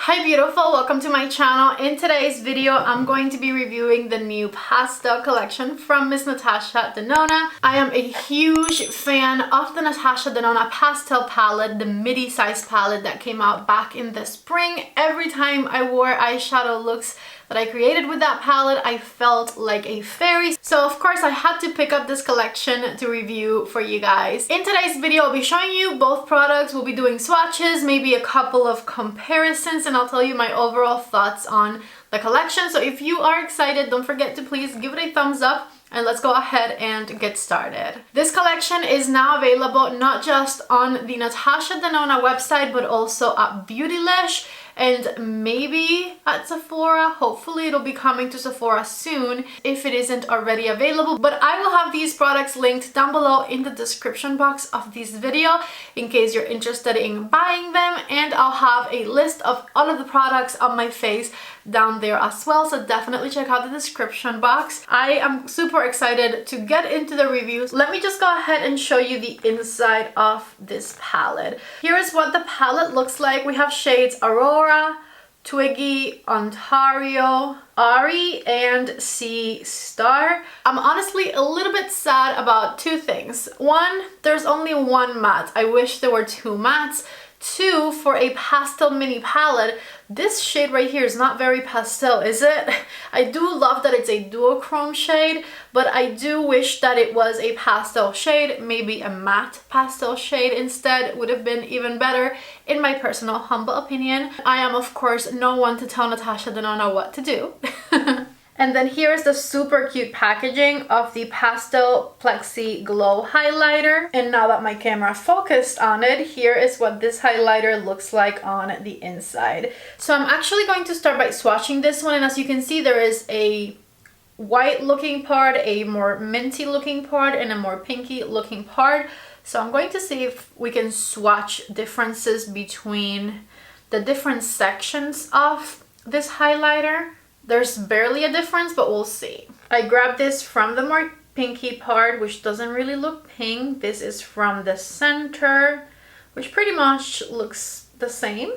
Hi beautiful, welcome to my channel. In today's video, I'm going to be reviewing the new pastel collection from Miss Natasha Denona. I am a huge fan of the Natasha Denona pastel palette, the midi size palette that came out back in the spring. Every time I wore eyeshadow looks that I created with that palette, I felt like a fairy. So of course I had to pick up this collection to review for you guys. In today's video, I'll be showing you both products. We'll be doing swatches, maybe a couple of comparisons, and I'll tell you my overall thoughts on the collection. So if you are excited, don't forget to please give it a thumbs up. And let's go ahead and get started. This collection is now available not just on the Natasha Denona website, but also at Beautylish and maybe at Sephora. Hopefully it'll be coming to Sephora soon if it isn't already available. But I will have these products linked down below in the description box of this video in case you're interested in buying them. And I'll have a list of all of the products on my face down there as well, so definitely check out the description box. I am super excited to get into the reviews. Let me just go ahead and show you the inside of this palette. Here is what the palette looks like. We have shades Aurora, Twiggy, Ontario, Ari, and Sea Star. I'm honestly a little bit sad about two things. One, there's only one matte. I wish there were two mattes. Two, for a pastel mini palette, this shade right here is not very pastel, is it? I do love that it's a duochrome shade, but I do wish that it was a pastel shade. Maybe a matte pastel shade instead would have been even better, in my personal humble opinion. I am of course no one to tell Natasha Denona what to do. And then here's the super cute packaging of the Pastel Plexi Glow Highlighter. And now that my camera focused on it, here is what this highlighter looks like on the inside. So I'm actually going to start by swatching this one, and as you can see, there is a white looking part, a more minty looking part, and a more pinky looking part. So I'm going to see if we can swatch differences between the different sections of this highlighter. There's barely a difference, but we'll see. I grabbed this from the more pinky part, which doesn't really look pink. This is from the center, which pretty much looks the same.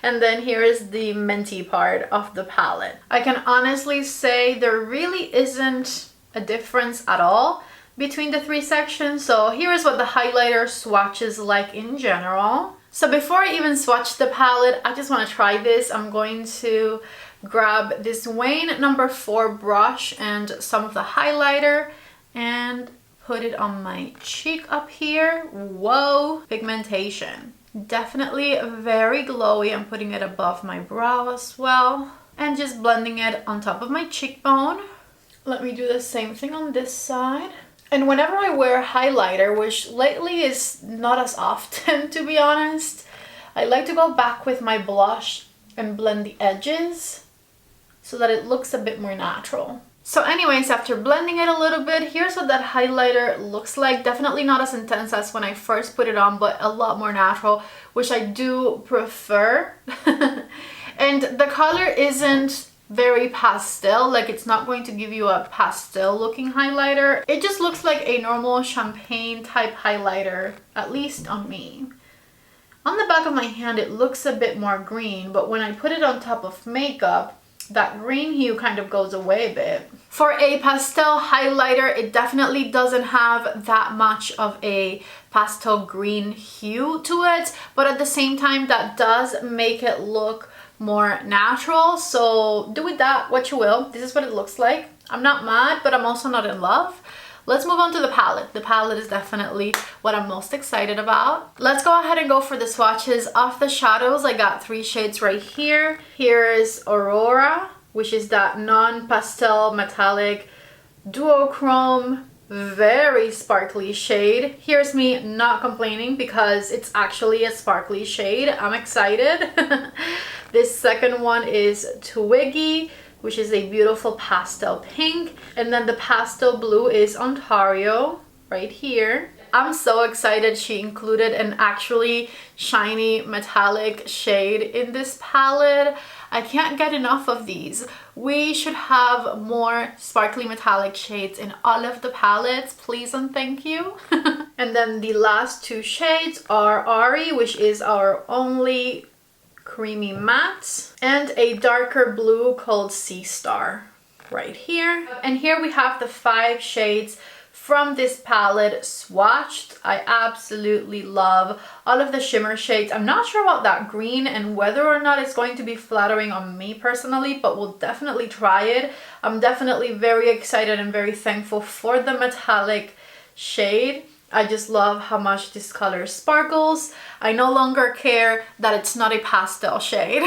And then here is the minty part of the palette. I can honestly say there really isn't a difference at all between the three sections. So here is what the highlighter swatches like in general. So before I even swatch the palette, I just want to try this. I'm going to grab this Wayne number 4 brush and some of the highlighter and put it on my cheek up here. Whoa, pigmentation. Definitely very glowy. I'm putting it above my brow as well and just blending it on top of my cheekbone. Let me do the same thing on this side. And whenever I wear highlighter, which lately is not as often to be honest, I like to go back with my blush and blend the edges so that it looks a bit more natural. So anyways, after blending it a little bit, here's what that highlighter looks like. Definitely not as intense as when I first put it on, but a lot more natural, which I do prefer. And the color isn't very pastel, like it's not going to give you a pastel looking highlighter. It just looks like a normal champagne type highlighter, at least on me. On the back of my hand, it looks a bit more green, but when I put it on top of makeup, that green hue kind of goes away a bit. For a pastel highlighter, it definitely doesn't have that much of a pastel green hue to it, but at the same time, that does make it look more natural. So do with that what you will. This is what it looks like. I'm not mad, but I'm also not in love. Let's move on to the palette. The palette is definitely what I'm most excited about. Let's go ahead and go for the swatches of the shadows. I got 3 shades right here. Here is Aurora, which is that non-pastel metallic duochrome, very sparkly shade. Here's me not complaining because it's actually a sparkly shade. I'm excited. This second one is Twiggy, which is a beautiful pastel pink. And then the pastel blue is Ontario right here. I'm so excited she included an actually shiny metallic shade in this palette. I can't get enough of these. We should have more sparkly metallic shades in all of the palettes, please and thank you. And then the last 2 shades are Ari, which is our only Creamy Matte, and a darker blue called Sea Star right here. And here we have the 5 shades from this palette swatched. I absolutely love all of the shimmer shades. I'm not sure about that green and whether or not it's going to be flattering on me personally, but we'll definitely try it. I'm definitely very excited and very thankful for the metallic shade. I just love how much this color sparkles. I no longer care that it's not a pastel shade.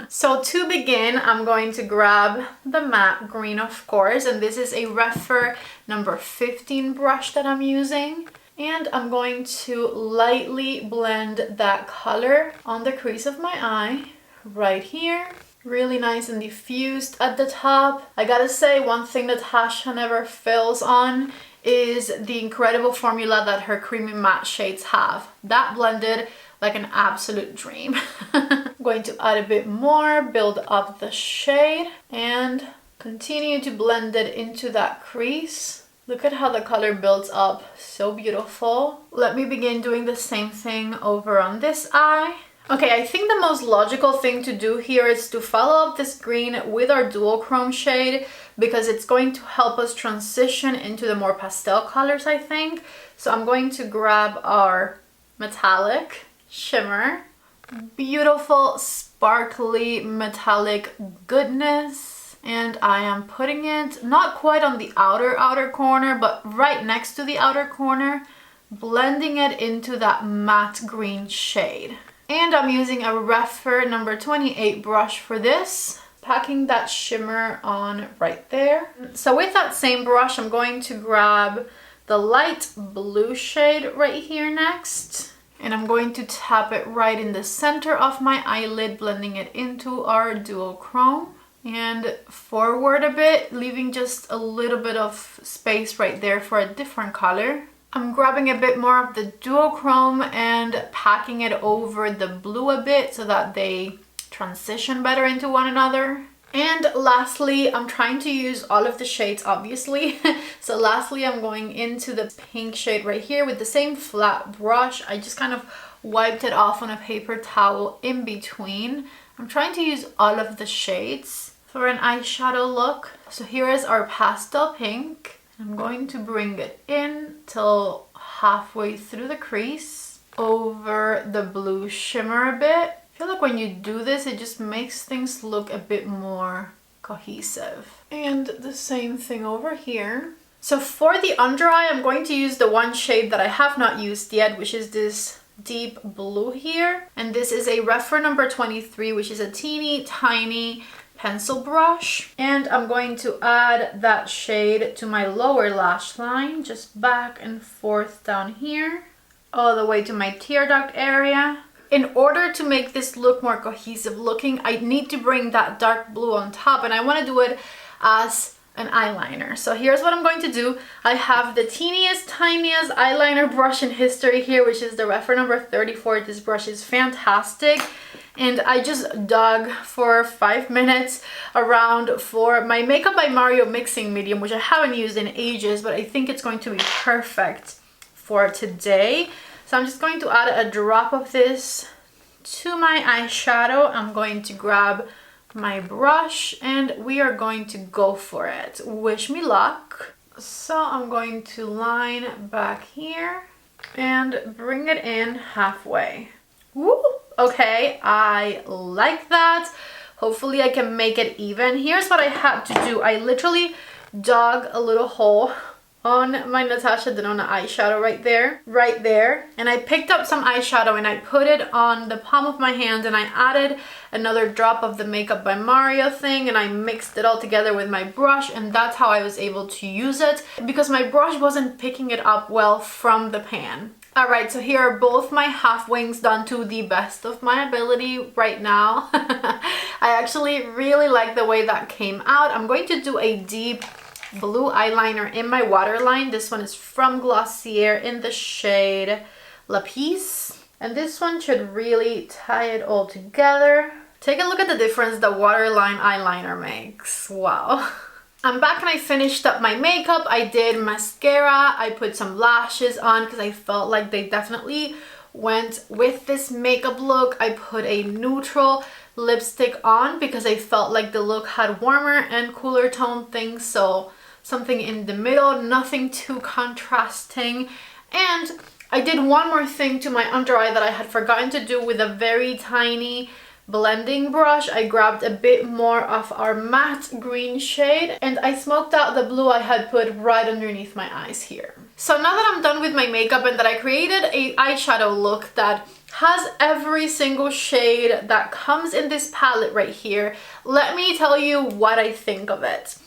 So to begin, I'm going to grab the matte green, of course, and this is a REPHR number 15 brush that I'm using. And I'm going to lightly blend that color on the crease of my eye right here. Really nice and diffused at the top. I gotta say, one thing that Natasha never fails on is the incredible formula that her creamy matte shades have. That blended like an absolute dream. I'm going to add a bit more, build up the shade, and continue to blend it into that crease. Look at how the color builds up, so beautiful. Let me begin doing the same thing over on this eye. Okay, I think the most logical thing to do here is to follow up this green with our dual chrome shade, because it's going to help us transition into the more pastel colors, I think. So I'm going to grab our metallic shimmer, beautiful sparkly metallic goodness, and I am putting it not quite on the outer corner, but right next to the outer corner, blending it into that matte green shade. And I'm using a REPHR number 28 brush for this, packing that shimmer on right there. So with that same brush, I'm going to grab the light blue shade right here next. And I'm going to tap it right in the center of my eyelid, blending it into our dual chrome. And forward a bit, leaving just a little bit of space right there for a different color. I'm grabbing a bit more of the duochrome and packing it over the blue a bit so that they transition better into one another. And lastly, I'm trying to use all of the shades, obviously. So lastly, I'm going into the pink shade right here with the same flat brush. I just kind of wiped it off on a paper towel in between. I'm trying to use all of the shades for an eyeshadow look. So here is our pastel pink. I'm going to bring it in till halfway through the crease, over the blue shimmer a bit. I feel like when you do this, it just makes things look a bit more cohesive. And the same thing over here. So for the under eye, I'm going to use the one shade that I have not used yet, which is this deep blue here. And this is a REPHR number 23, which is a teeny tiny pencil brush, and I'm going to add that shade to my lower lash line, just back and forth down here, all the way to my tear duct area. In order to make this look more cohesive looking, I need to bring that dark blue on top, and I want to do it as an eyeliner. So here's what I'm going to do. I have the teeniest, tiniest eyeliner brush in history here, which is the REPHR number 34. This brush is fantastic. And I just dug for 5 minutes around for my Makeup by Mario mixing medium, which I haven't used in ages, but I think it's going to be perfect for today. So I'm just going to add a drop of this to my eyeshadow. I'm going to grab my brush and we are going to go for it. Wish me luck. So I'm going to line back here and bring it in halfway. Woo! Okay, I like that. Hopefully I can make it even. Here's what I had to do. I literally dug a little hole on my Natasha Denona eyeshadow right there. And I picked up some eyeshadow and I put it on the palm of my hand and I added another drop of the Makeup by Mario thing and I mixed it all together with my brush, and that's how I was able to use it because my brush wasn't picking it up well from the pan. Alright, so here are both my half wings done to the best of my ability right now. I actually really like the way that came out. I'm going to do a deep blue eyeliner in my waterline. This one is from Glossier in the shade La Peace. And this one should really tie it all together. Take a look at the difference the waterline eyeliner makes. Wow. I'm back and I finished up my makeup. I did mascara. I put some lashes on because I felt like they definitely went with this makeup look. I put a neutral lipstick on because I felt like the look had warmer and cooler tone things, so something in the middle, nothing too contrasting. And I did one more thing to my under eye that I had forgotten to do with a very tiny blending brush. I grabbed a bit more of our matte green shade and I smoked out the blue I had put right underneath my eyes here. So now that I'm done with my makeup and that I created a eyeshadow look that has every single shade that comes in this palette right here, let me tell you what I think of it.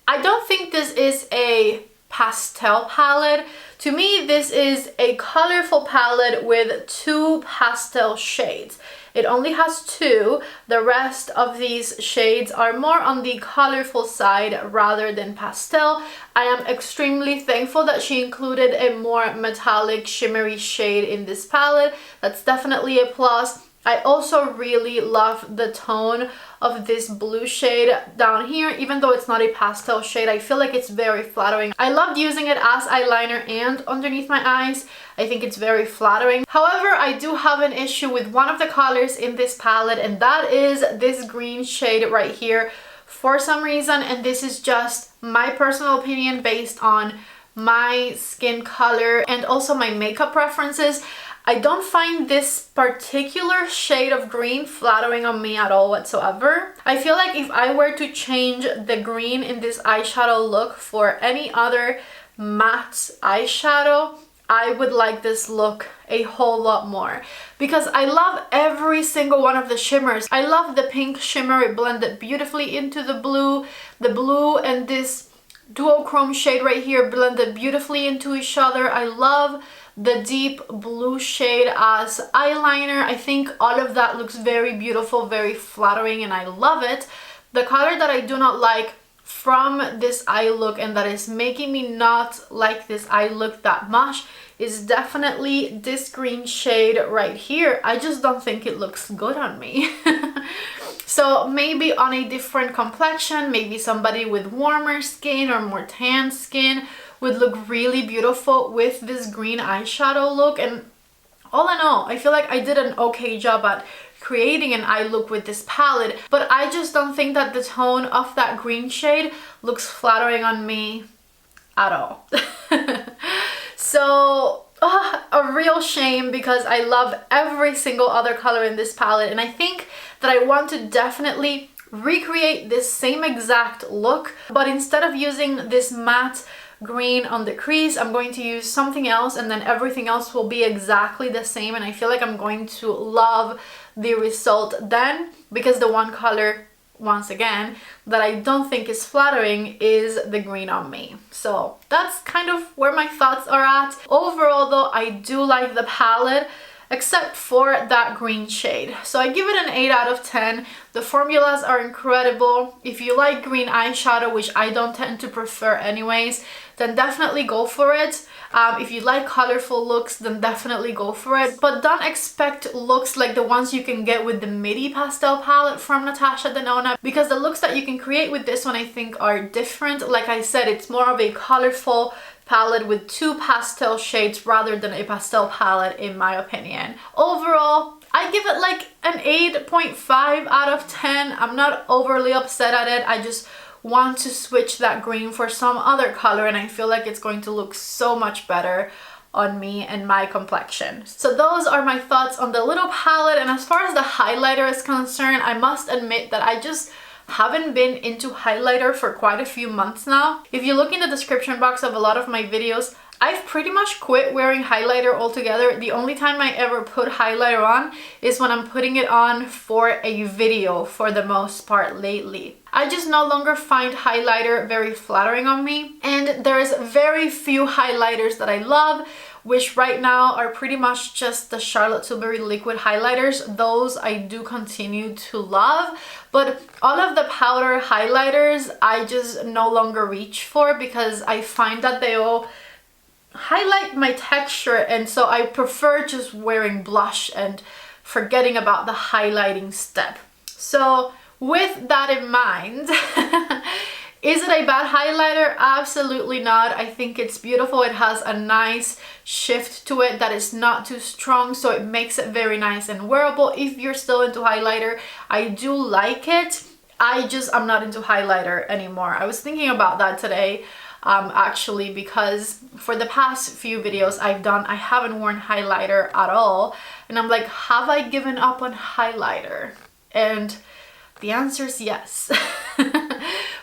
I don't think this is a pastel palette. To me, this is a colorful palette with 2 pastel shades. It only has 2. The rest of these shades are more on the colorful side rather than pastel. I am extremely thankful that she included a more metallic shimmery shade in this palette. That's definitely a plus. I also really love the tone of this blue shade down here. Even though it's not a pastel shade, I feel like it's very flattering. I loved using it as eyeliner and underneath my eyes. I think it's very flattering. However, I do have an issue with one of the colors in this palette, and that is this green shade right here for some reason. And this is just my personal opinion based on my skin color and also my makeup preferences. I don't find this particular shade of green flattering on me at all whatsoever. I feel like if I were to change the green in this eyeshadow look for any other matte eyeshadow, I would like this look a whole lot more because I love every single one of the shimmers. I love the pink shimmer, it blended beautifully into the blue and this duochrome shade right here blended beautifully into each other. I love the deep blue shade as eyeliner. I think all of that looks very beautiful, very flattering, and I love it. The color that I do not like from this eye look and that is making me not like this eye look that much is definitely this green shade right here. I just don't think it looks good on me. So maybe on a different complexion, maybe somebody with warmer skin or more tan skin would look really beautiful with this green eyeshadow look. And all in all, I feel like I did an okay job at creating an eye look with this palette, but I just don't think that the tone of that green shade looks flattering on me at all. So a real shame because I love every single other color in this palette, and I think that I want to definitely recreate this same exact look, but instead of using this matte green on the crease, I'm going to use something else, and then everything else will be exactly the same. And I feel like I'm going to love the result then, because the one color, once again, that I don't think is flattering is the green on me. So that's kind of where my thoughts are at. Overall though, I do like the palette, except for that green shade. So I give it an 8 out of 10. The formulas are incredible. If you like green eyeshadow, which I don't tend to prefer anyways, then definitely go for it. If you like colorful looks, then definitely go for it. But don't expect looks like the ones you can get with the Midi Pastel palette from Natasha Denona, because the looks that you can create with this one I think are different. Like I said, it's more of a colorful palette with 2 pastel shades rather than a pastel palette in my opinion. Overall, I give it like an 8.5 out of 10. I'm not overly upset at it. I just want to switch that green for some other color, and I feel like it's going to look so much better on me and my complexion. So those are my thoughts on the little palette. And as far as the highlighter is concerned, I must admit that I just haven't been into highlighter for quite a few months now. If you look in the description box of a lot of my videos, I've pretty much quit wearing highlighter altogether. The only time I ever put highlighter on is when I'm putting it on for a video for the most part lately. I just no longer find highlighter very flattering on me, and there's very few highlighters that I love, which right now are pretty much just the Charlotte Tilbury liquid highlighters. Those I do continue to love, but all of the powder highlighters I just no longer reach for because I find that they all highlight my texture, and so I prefer just wearing blush and forgetting about the highlighting step. So with that in mind, Is it a bad highlighter? Absolutely not. I think it's beautiful. It has a nice shift to it that is not too strong, so it makes it very nice and wearable. If you're still into highlighter, I do like it. I'm not into highlighter anymore. I was thinking about that today, actually, because for the past few videos I've done, I haven't worn highlighter at all. And I'm like, have I given up on highlighter? And the answer is yes.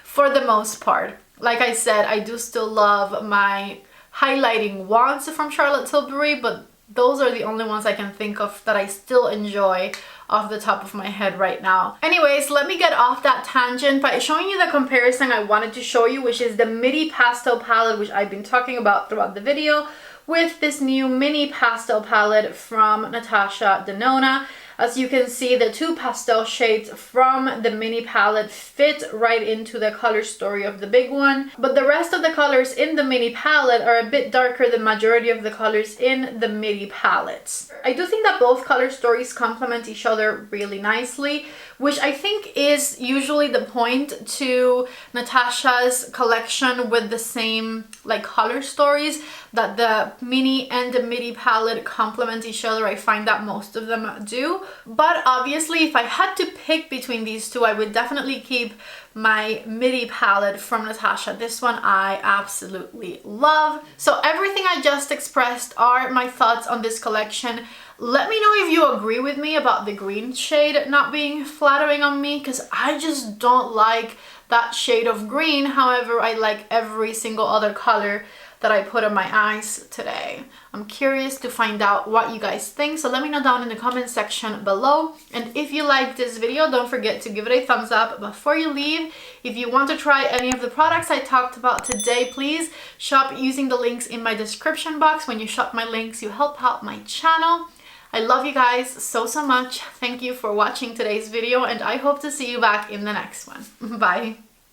For the most part. Like I said, I do still love my highlighting wands from Charlotte Tilbury, but those are the only ones I can think of that I still enjoy off the top of my head right now. Anyways, let me get off that tangent by showing you the comparison I wanted to show you, which is the midi pastel palette, which I've been talking about throughout the video, with this new mini pastel palette from Natasha Denona. As you can see, the two pastel shades from the mini palette fit right into the color story of the big one, but the rest of the colors in the mini palette are a bit darker than majority of the colors in the midi palettes. I do think that both color stories complement each other really nicely, which I think is usually the point to Natasha's collection with the same like color stories, that the mini and the midi palette complement each other. I find that most of them do. But obviously, if I had to pick between these two, I would definitely keep my midi palette from Natasha. This one I absolutely love. So everything I just expressed are my thoughts on this collection. Let me know if you agree with me about the green shade not being flattering on me, because I just don't like that shade of green. However, I like every single other color that I put on my eyes today. I'm curious to find out what you guys think, so let me know down in the comment section below. And if you like this video, don't forget to give it a thumbs up. Before you leave, if you want to try any of the products I talked about today, please shop using the links in my description box. When you shop my links, you help out my channel. I love you guys so much. Thank you for watching today's video, and I hope to see you back in the next one. Bye.